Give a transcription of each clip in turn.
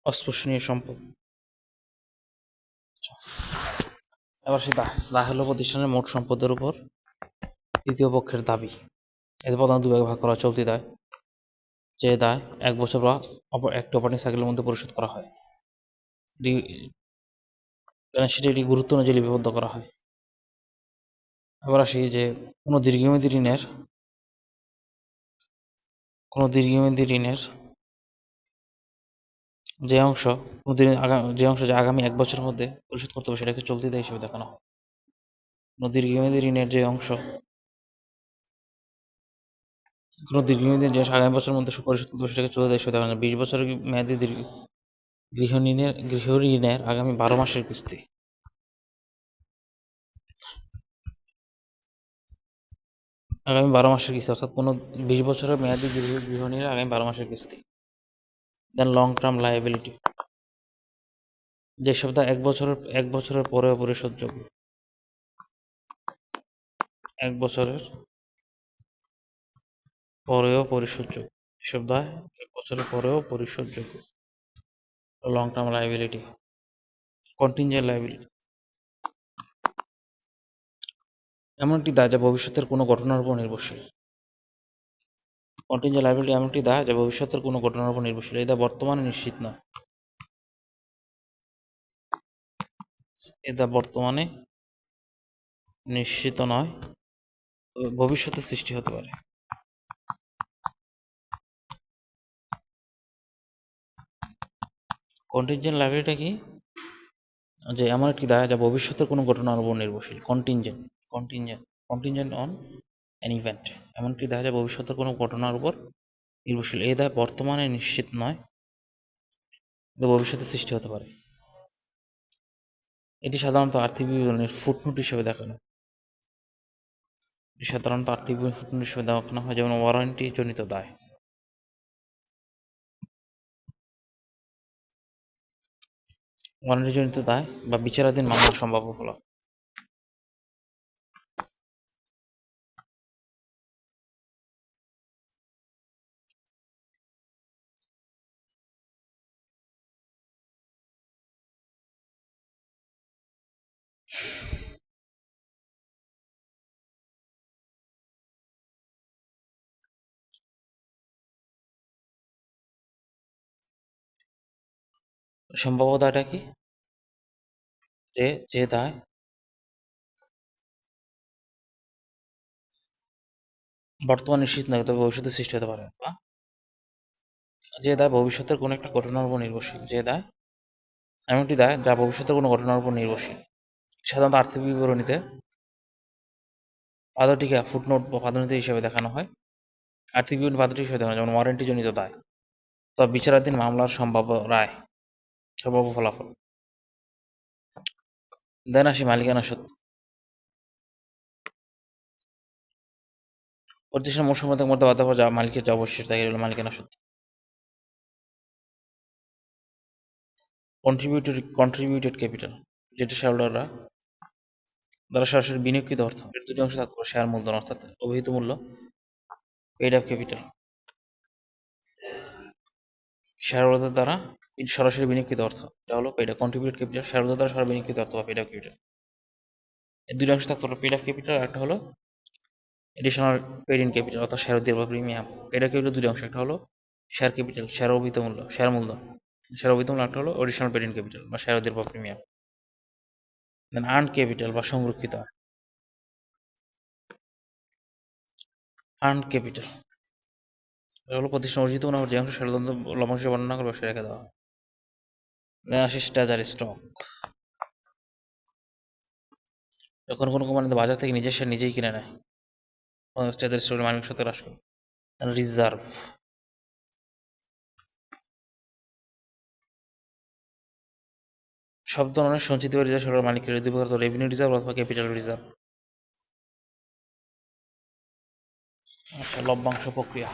অস্পৃশনীয় সম্পদ। এবার সে দায় হলো প্রতিষ্ঠানের মোট সম্পদের উপর তৃতীয় পক্ষের দাবি। এতে প্রধানত দুই ভাগে ভাগ করা: চলতি দায়, যে দায় 1 বছর বা একটি অপারেটিং সাইকেলের মধ্যে পরিশোধ করা হয়, সেটি একটি গুরুত্ব অনুযায়ী লিপিবদ্ধ করা হয়। এবার আসি যে কোনো দীর্ঘমেয়াদী ঋণের যে অংশ যে আগামী 1 বছরের মধ্যে পরিশোধ করতে হবে সেটাকে চলতি দায় হিসেবে দেখানো হয়। কোনো দীর্ঘমেয়াদী ঋণের যে অংশ আগামী বছরের মধ্যে পরিশোধ করতে হবে সেটাকে চলতি দায় হিসেবে দেখানো হয়। 20 বছরের মেয়াদী গৃহ ঋণের আগামী 12 মাসের কিস্তি অর্থাৎ কোনো 20 বছরের মেয়াদী গৃহ ঋণের আগামী 12 মাসের কিস্তি। দেন লং টার্ম লায়াবিলিটি, যেসব দায় 1 বছরের পরেও পরিশোধযোগ্য। 1 বছরের পরেও পরিশোধযোগ্য, এসব দায় 1 বছরের পরেও পরিশোধযোগ্য। Long term liability. Contingent liability, এমন একটি দায় যা ভবিষ্যতের কোনো ঘটনার উপর নির্ভরশীল। কন্টিনজেন্ট লায়াবিলিটি এমন একটি দায় যা ভবিষ্যতের কোনো ঘটনার উপর নির্ভরশীল। এই দায় বর্তমানে নিশ্চিত নয়। তবে ভবিষ্যতে সৃষ্টি হতে পারে। কন্টিনজেন্ট লায়াবিলিটি কি? যে এমন একটি দায় যা ভবিষ্যতের কোনো ঘটনার উপর নির্ভরশীল। কন্টিনজেন্ট অন অ্যান ইভেন্ট, এমন একটি দায় যা ভবিষ্যতের কোনো ঘটনার উপর নির্ভরশীল। এই দায় বর্তমানে নিশ্চিত নয়, কিন্তু ভবিষ্যতে সৃষ্টি হতে পারে। এটি সাধারণত আর্থিক বিবরণীর ফুটনোট হিসেবে দেখানো হয়, যেমন ওয়ারেন্টি জনিত দায়। বা বিচারাধীন মামলার সম্ভাব্য ফলাফল। সম্ভাব্য দায়টা কি? যে দায় বর্তমান নিশ্চিত নয়, তবে ভবিষ্যতে সৃষ্টি হতে পারে, বা যে দায় ভবিষ্যতের কোনো একটা ঘটনার উপর নির্ভরশীল। এমনটি দায় যা ভবিষ্যতের কোনো ঘটনার উপর নির্ভরশীল। সাধারণত আর্থিক বিবরণীতে পাদটিকা ফুটনোট বা পাদনীতি হিসেবে দেখানো হয়। আর্থিক বিবরণী পাদটি হিসেবে দেখানো হয়, যেমন ওয়ারেন্টি জনিত দায়, তবে বিচারাধীন মামলার সম্ভাব্য ফলাফল। দেন আসি মালিকানা সত্ত্ব। প্রতিষ্ঠানের মোট সম্পদের মধ্যে বাধ্যবাধকতা মালিকের যা অবশিষ্ট থাকে হলো মালিকানা সত্ত্ব। কন্ট্রিবিউটেড ক্যাপিটাল, যেটা শেয়ারহোল্ডাররা দ্বারা সরাসরি বিনিয়োগকৃত অর্থ, এর দুটি অংশ থাকতে পারে: শেয়ার মূলধন অর্থাৎ অভিহিত মূল্য, পেইড আপ ক্যাপিটাল, শেয়ারহোল্ডারদের দ্বারা সরাসরি বিনিয়োগকৃত অর্থ, এটা হলো paid up. Contributed capital, shareholder দ্বারা সরাসরি বিনিয়োগকৃত অর্থ বা পেইড আপ ক্যাপিটাল। এর দুটি অংশ থাকতে পারে: পেইড আপ ক্যাপিটাল, একটা হলো এডিশনাল পেইড ইন ক্যাপিটাল অর্থাৎ শেয়ার দিয়ে বা প্রিমিয়াম। পেইড আপ ক্যাপিটাল দুটি অংশ, একটা হলো শেয়ার ক্যাপিটাল, শেয়ার অভিহিত মূল্য, একটা হলো এডিশনাল পেইড ইন ক্যাপিটাল বা শেয়ার দিয়ে বা প্রিমিয়াম। দেন আর্ন ক্যাপিটাল বা সংরক্ষিত আয়। আর্ন ক্যাপিটাল এটা হলো প্রতিষ্ঠান অর্জিত মুনাফার যে অংশ শেয়ারহোল্ডারদের লভ্যাংশ বর্ণনা করে বসে রেখে দেওয়া হয়। দেন আসি ট্রেজারি স্টক। যখন কোনো কোম্পানিতে বাজার থেকে নিজের শেয়ার নিজেই কিনে নেয়, ট্রেজারি স্টকের মালিক সত্ত্ব হ্রাস করে। রিজার্ভ, সব ধরনের সঞ্চিত বা রিজার্ভ সরকার মালিকের দুই প্রকার: রেভিনিউ রিজার্ভ অথবা ক্যাপিটাল রিজার্ভ। আচ্ছা, লভ্যাংশ প্রক্রিয়া।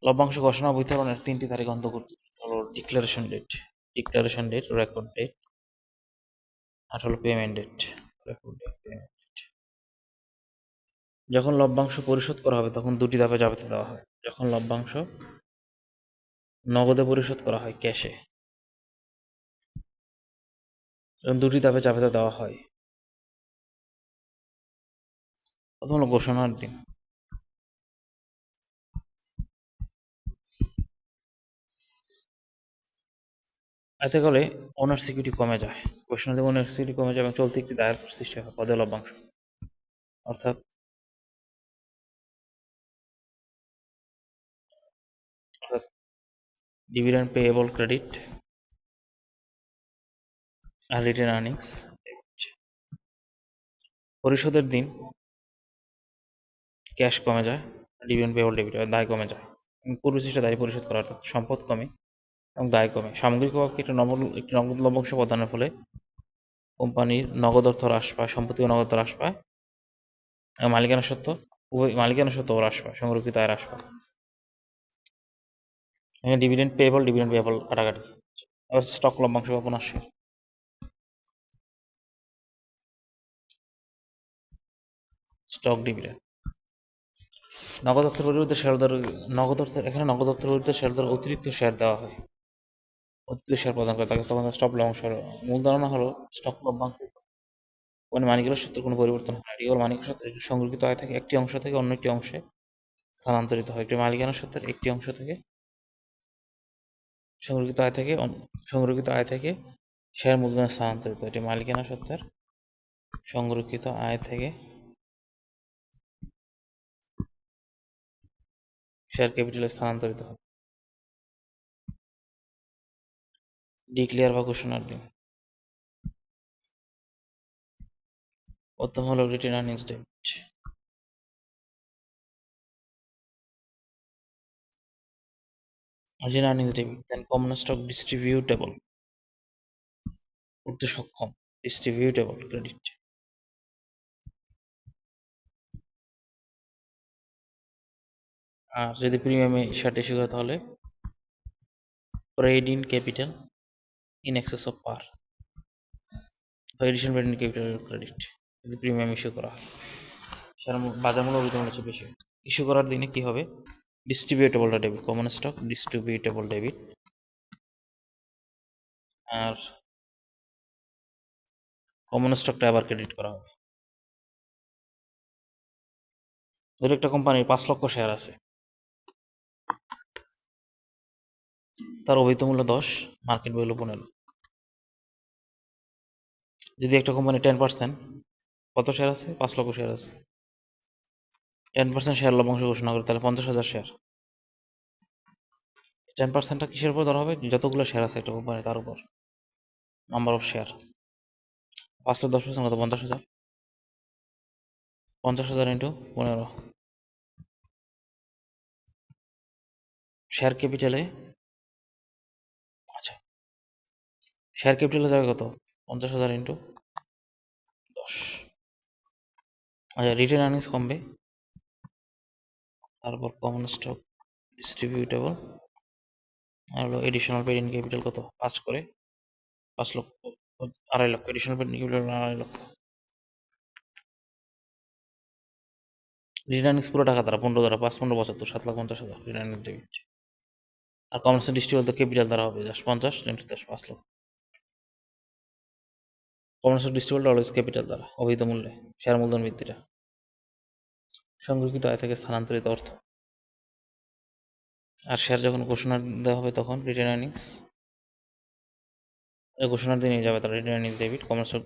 লভ্যাংশ ঘোষণা বিতরণের 3টি তারিখ অন্তর্ভুক্ত হলো: ডিক্লারেশন ডেট, রেকর্ড ডেট, আর হলো পেমেন্ট ডেট। যখন লভ্যাংশ পরিশোধ করা হবে তখন দুটি ধাপে জাবেদা দেওয়া হয়। যখন লভ্যাংশ নগদে পরিশোধ করা হয় ক্যাশে, এবং দুটি ধাপে চাপিয়ে দেওয়া হয়। প্রথম হলো ঘোষণার দিন। এতে করে ওনার সিকিউরিটি কমে যায়, ঘোষণা দিয়ে ওনার সিকিউরিটি কমে যায় এবং চলতি একটি দায়ের সৃষ্টি হয় পদে লভ্যাংশ, অর্থাৎ dividend payable credit are written earnings. পরিশোধের দিন ক্যাশ কমে যায়, ডিভিডেন্ড পেয়েবল ডেবিট দায় কমে যায়, পূর্বসৃষ্ট দায় পরিশোধ করা, অর্থাৎ সম্পদ কমে এবং দায় কমে। সামগ্রিকভাবে একটি নগদ লভ্যাংশ প্রদানের ফলে কোম্পানির নগদ অর্থ হ্রাস পায়, সম্পত্তি ও নগদ হ্রাস পায়, এবং মালিকানা সত্ত্ব হ্রাস পায়, সংরক্ষিত আয় হ্রাস পায়। ডিভিডেন্ড পেয়েবল কাটাকাটি। এবার স্টক লভ্যাংশ বা পুনঃ শেয়ার। স্টক ডিভিডেন্ড নগদ অর্থের পরিবর্তে শেয়ারদার নগদ অর্থের পরিবর্তে শেয়ারদার অতিরিক্ত শেয়ার দেওয়া হয়, অতিরিক্ত শেয়ার প্রদান করে তাকে তখন স্টক লভ্যাংশ। মূল ধারণা হলো স্টক লভ্যাংশ মানে মালিকের সত্ত্বের কোনো পরিবর্তন হয় না, এটি মালিকের সত্ত্বের সংরক্ষিত আয় থেকে একটি অংশ থেকে অন্য একটি অংশে স্থানান্তরিত হয়। একটি মালিকানা সত্ত্বের একটি অংশ থেকে সংরক্ষিত আয় থেকে শেয়ার মূলধনে স্থানান্তরিত। এটি মালিকানা সত্ত্বের সংরক্ষিত আয় থেকে শেয়ার ক্যাপিটালে স্থানান্তরিত হয়। ডিক্লেয়ার বা ঘোষণার দিন। প্রথম হলো retained earnings debit. Retained earnings debit then common stock distributable করতে সক্ষম, ডিস্ট্রিবিউটেবল ক্রেডিট। আর যদি প্রিমিয়ামে শেয়ারটা ইস্যু করে তাহলে paid in capital in excess of par, addition paid in capital credit যদি প্রিমিয়াম ইস্যু করা হয়, শেয়ার বাজার মূল্য অভিযোগ চেয়ে বেশি। ইস্যু করার দিনে কি হবে? ডিস্ট্রিবিউটেবলটা debit, common stock distributable debit. আর কমন স্টকটা আবার ক্রেডিট করা হবে। ধরো একটা কোম্পানির 5 লক্ষ শেয়ার আছে, তার অভিহিত মূল্য 10, মার্কেট ভ্যালু 15। যদি একটা কোম্পানি 10%, কত শেয়ার আছে? 5 লক্ষ শেয়ার আছে, 10% শেয়ার লভ্যাংশ ঘোষণা করে, তাহলে 50,000 শেয়ার। 10%টা কিসের উপর ধরা হবে? যতগুলো শেয়ার আছে একটা কোম্পানি তার উপর, নাম্বার অফ শেয়ার। 5 10% কত? 50,000। 50,000 ইন্টু 15। শেয়ার ক্যাপিটালে, আচ্ছা শেয়ার ক্যাপিটালে যাবে কত? 50,000 ইন্টু 10। আচ্ছা রিটেন আর্নিংস কমবে, তারপর কমন স্টক ডিস্ট্রিবিউটেবল, আর হলো এডিশনাল পেইড ইন ক্যাপিটাল কত? 5 করে 5 লক্ষ, 2.5 লক্ষ। এডিশনাল পেইড ইন ক্যাপিটাল 2.5 লক্ষ। রিটেন আর্নিংস পুরো টাকা দ্বারা 15 দ্বারা 5 15 75 7,50,000 রিটেন আর্নিংস ডেবিট। আর কমন স্টক ডিস্ট্রিবিউট ক্যাপিটাল দ্বারা হবে জাস্ট 50 ইন্টু 10 5 লক্ষ। Common stock distribute always capital দ্বারা অভিহিত মূল্যে, শেয়ার মূলধন ভিত্তিটা, সংরক্ষিত আয় থেকে স্থানান্তরিত অর্থ। আর শেয়ার যখন ঘোষণা দেওয়া হবে তখন রিটেন আর্নিংস ঘোষণার দিনে যাবে তারা retained earnings debit, common stock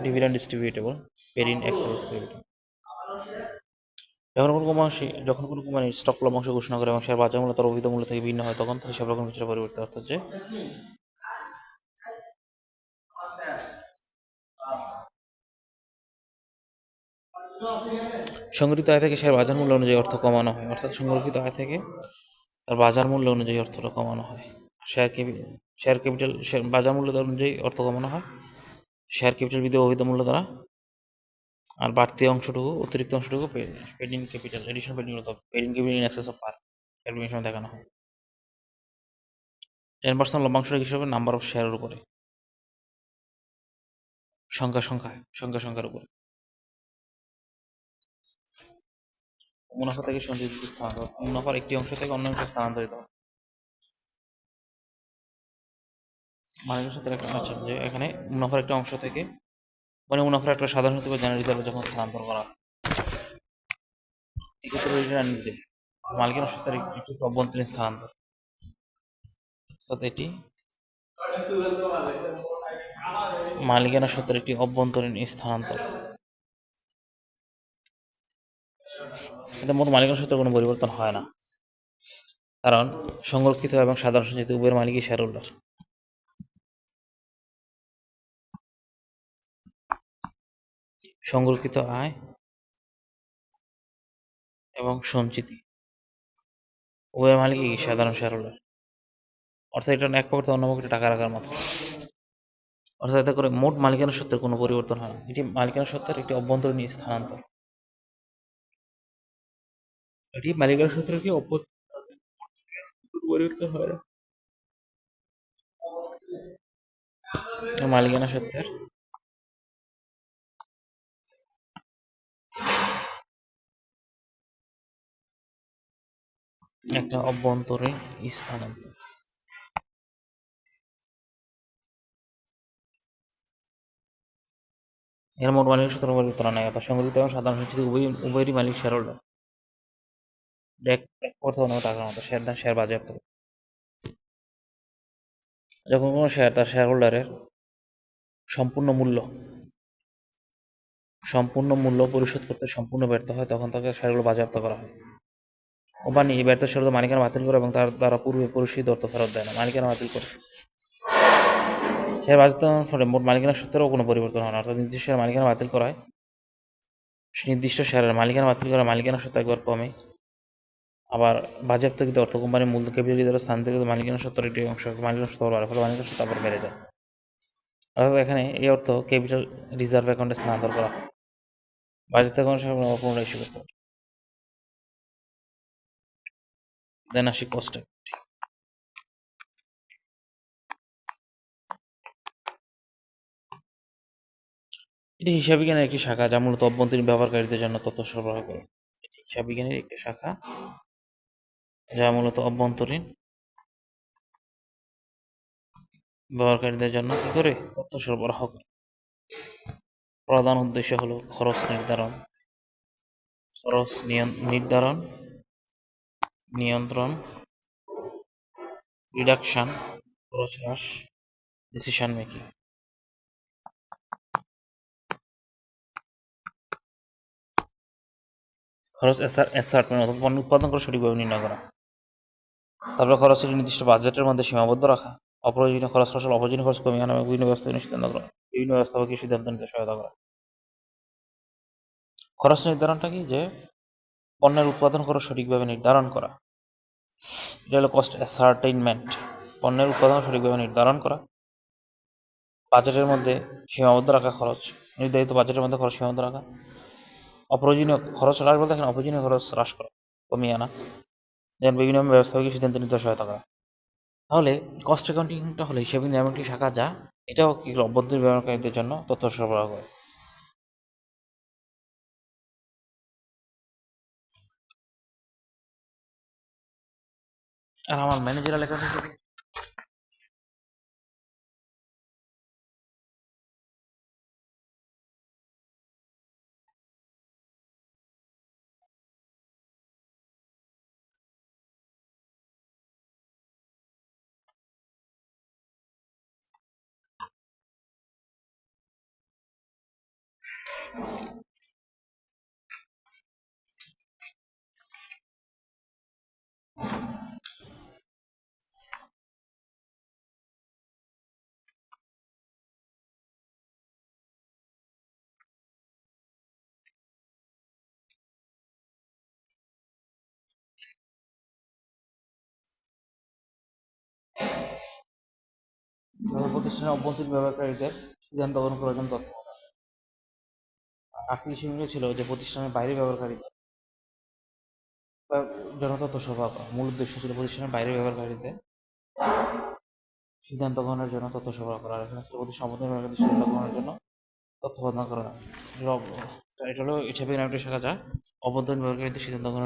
dividend distributable paid in excess credit. যখন কোনো কোম্পানি স্টক লভ্যাংশ ঘোষণা করে এবং শেয়ার বাজার মূল্য তার অভিহিত মূল্য থেকে ভিন্ন হয় তখন তার হিসাব রকম কিছুটা পরিবর্তন, অর্থাৎ যে সংগঠিত আয় থেকে শেয়ার বাজার মূল্য অনুযায়ী অর্থ কমানো হয়, অর্থাৎ সংরক্ষিত আয় থেকে তার বাজার মূল্য অনুযায়ী অর্থটা কমানো হয়। শেয়ার ক্যাপিটাল বাজার মূল্য অনুযায়ী অর্থ কমানো হয় শেয়ার ক্যাপিটাল বিধি অভিহিত মূল্য দ্বারা, আর বাড়তি অংশটুকু অতিরিক্ত অংশটুকু paid in capital addition paid in capital in excess of par calculation দেখানো হয়। 10% লভ্যাংশের হিসাবে নাম্বার অফ শেয়ারের উপরে, সংখ্যার উপরে। মুনাফা থেকে সঞ্চিত স্থানান্তর, মুনাফার একটি অংশ থেকে অন্য অংশে স্থানান্তরিত হয়। মালিকের সাথে আচ্ছা, যে এখানে মুনাফার একটা অংশ থেকে মানে মুনাফার একটা সাধারণ সূত্র জেনারেট রিজার্ভে যখন স্থানান্তর করা হয়, এক্ষেত্রে রিটার্ন নিতে মালিকানা সত্ত্বের একটি অভ্যন্তরীণ স্থানান্তর, অর্থাৎ এটি মালিকানা সত্ত্বের একটি অভ্যন্তরীণ স্থানান্তর। এটা মোট মালিকানা সত্ত্বের কোনো পরিবর্তন হয় না, কারণ সংরক্ষিত এবং সাধারণ সঞ্চিত উভয়ের মালিকই শেয়ার হোল্ডার। সংরক্ষিত আয় এবং সঞ্চিতি উভয়ের মালিকই সাধারণ শেয়ার হোল্ডার, অর্থাৎ এটা এক পকেটে অন্য পকেটে টাকা রাখার মতো। অর্থাৎ এতে করে মোট মালিকানা সত্ত্বের কোনো পরিবর্তন হয় না, এটি মালিকানা সত্ত্বের একটি অভ্যন্তরীণ স্থানান্তর। এটি মালিকানা সত্ত্বের একটি পরিবর্তন হয় না, মালিকানা সত্ত্বের একটা অভ্যন্তরীণ স্থানান্তর। এর মোট মালিকানা সত্ত্বের পরিবর্তন হয় না, অর্থাৎ সংরক্ষিত এবং সাধারণ সঞ্চিত উভয়েরই মালিক শেয়ার হোল্ডার। এক অর্থ অন্য টাকার মতো শেয়ার দান শেয়ার বাজেয়াপ্ত। যখন কোনো শেয়ার তার শেয়ার হোল্ডারের সম্পূর্ণ মূল্য পরিশোধ করতে সম্পূর্ণ ব্যর্থ হয়, তখন তাকে শেয়ারগুলো বাজেয়াপ্ত করা হয়। কোম্পানি এই ব্যর্থ শেয়ারগুলো মালিকানা বাতিল করে এবং তার দ্বারা পূর্বে পরিশোধিত অর্থ ফেরত দেয় না, মালিকানা বাতিল করে। শেয়ার বাজেয়াপ্ত ফলে মোট মালিকানা সত্ত্বেরও কোনো পরিবর্তন হয় না, অর্থাৎ নির্দিষ্ট শেয়ার মালিকানা বাতিল করায় নির্দিষ্ট শেয়ারের মালিকানা বাতিল করে মালিকানা সত্ত্ব একবার কমে, আবার বাজেয়াপ্তকৃত অর্থ কোম্পানির মূল ক্যাপিটাল দ্বারা স্থানান্তরিত মালিকানা সত্ত্বের একটি অংশ মালিকানা সত্ত্ব বাড়ার ফলে মালিকানা সত্ত্ব আবার বেড়ে যায়। অর্থাৎ এখানে এই অর্থ ক্যাপিটাল রিজার্ভ অ্যাকাউন্টে স্থানান্তর করা হয়, বাজেয়াপ্ত অ্যাকাউন্ট পুনরায় ইস্যু করতে হবে। দেন আসি কস্ট। এটি হিসাব বিজ্ঞানের একটি শাখা যা মূলত অভ্যন্তরীণ ব্যবহারকারীদের জন্য তথ্য সরবরাহ করে। এটি হিসাব বিজ্ঞানের একটি শাখা যা মূলত অভ্যন্তরীণ ব্যবহারকারীদের জন্য কি করে তথ্য সরবরাহ করে। প্রধান উদ্দেশ্য হলো খরচ নির্ধারণ, নিয়ন্ত্রণ, রিডাকশন, খরচ হ্রাস, ডিসিশন মেকিং। খরচ অ্যাসার্টমেন্ট অথবা পণ্য উৎপাদন করে সঠিকভাবে নির্ণয় করা, তারপরে খরচের নির্দিষ্ট বাজেটের মধ্যে সীমাবদ্ধ রাখা, অপ্রয়োজনীয় খরচ অপ্রয়োজনীয় খরচ কমিয়ে আনা এবং বিভিন্ন ব্যবস্থাপকীয় সিদ্ধান্ত নিতে সহায়তা করা। খরচ নির্ধারণটা কি, যে পণ্যের উৎপাদন খরচ সঠিকভাবে নির্ধারণ করা, এটা হলো কস্ট অ্যাসার্টেইনমেন্ট। পণ্যের উৎপাদন সঠিকভাবে নির্ধারণ করা, বাজেটের মধ্যে সীমাবদ্ধ রাখা, নির্ধারিত বাজেটের মধ্যে খরচ সীমাবদ্ধ রাখা, অপ্রয়োজনীয় খরচ হ্রাস বলতে এখানে অপ্রয়োজনীয় খরচ হ্রাস করা, কমিয়ে আনা, যেন বিভিন্ন ব্যবস্থাপকীয় সিদ্ধান্ত নিতে সহায়তা করা। তাহলে কস্ট অ্যাকাউন্টিংটা হলো হিসাব বিজ্ঞানের একটি শাখা যা এটাও কি অভ্যন্তরীণ ব্যবহারকারীদের জন্য তথ্য সরবরাহ করে। আর আমার ম্যানেজারাল অ্যাকাউন্টিং প্রতিষ্ঠানের অভ্যন্তরীণ ব্যবহারকারীদের সিদ্ধান্ত গ্রহণ করার জন্য তথ্য। আরেকটি বিষয় ছিল যে প্রতিষ্ঠানের বাইরে ব্যবহারকারীদের জন্য তথ্য সরবরাহ করা। মূল উদ্দেশ্য ছিল প্রতিষ্ঠানের বাইরে ব্যবহারকারীদের সিদ্ধান্ত গ্রহণের জন্য তথ্য সরবরাহ করা, আর এখানে ছিল প্রতিষ্ঠান অভ্যন্তরীণ ব্যবহারকারীদের সিদ্ধান্ত গ্রহণের জন্য তথ্য প্রদান করা। এটা হলো হিসাব বিজ্ঞানের একটি শাখা যা অভ্যন্তরীণ ব্যবহারকারীদের সিদ্ধান্ত গ্রহণের